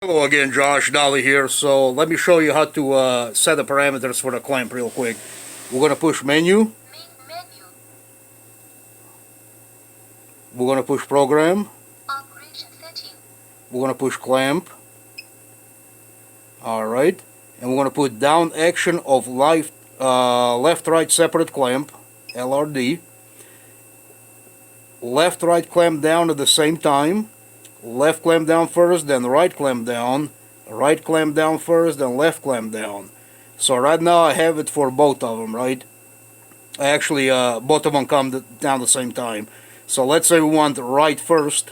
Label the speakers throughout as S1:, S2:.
S1: Hello again, Josh Dolly here. So let me show you how to set the parameters for the clamp real quick. We're going to push menu. We're going to push program.
S2: Operation setting.
S1: We're going to push clamp. Alright. And we're going to put down action of left-right separate clamp, LRD. Left-right clamp down at the same time. Left clamp down first, then right clamp down. Right clamp down first, then left clamp down. So right now I have it for both of them, right? Actually, both of them come down at the same time. So let's say we want right first,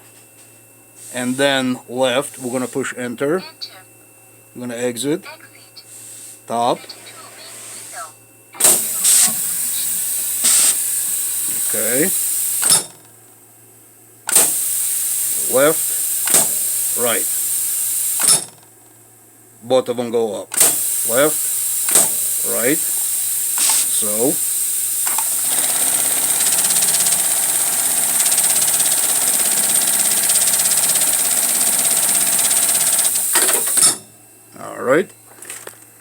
S1: and then left. We're going to push enter. We're going to exit. Top. Okay. Left. Right. Both of them go up. Left, right. So. Alright.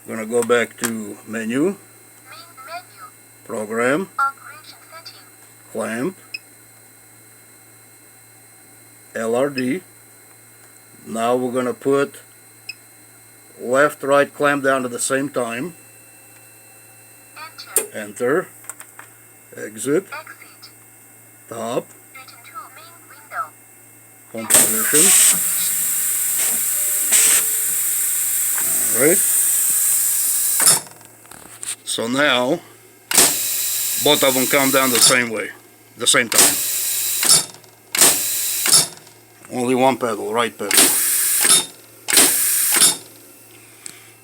S1: Gonna go back to menu. Program. Clamp. LRD. Now we're going to put left, right clamp down at the same time. Enter. Exit. Top. Home position. Alright. So now, both of them come down the same way, the same time. Only one pedal, right pedal.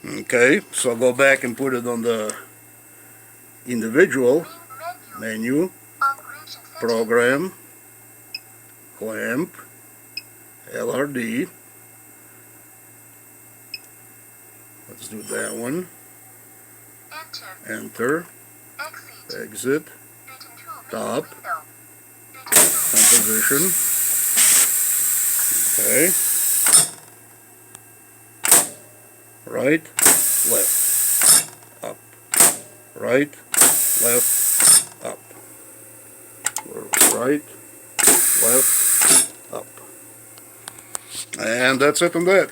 S1: Okay, so go back and put it on the individual menu, program, clamp, LRD. Let's do that one. Enter, exit, top, composition. Okay. Right, left, up. Right, left, up. Right, left, up. And that's it on that.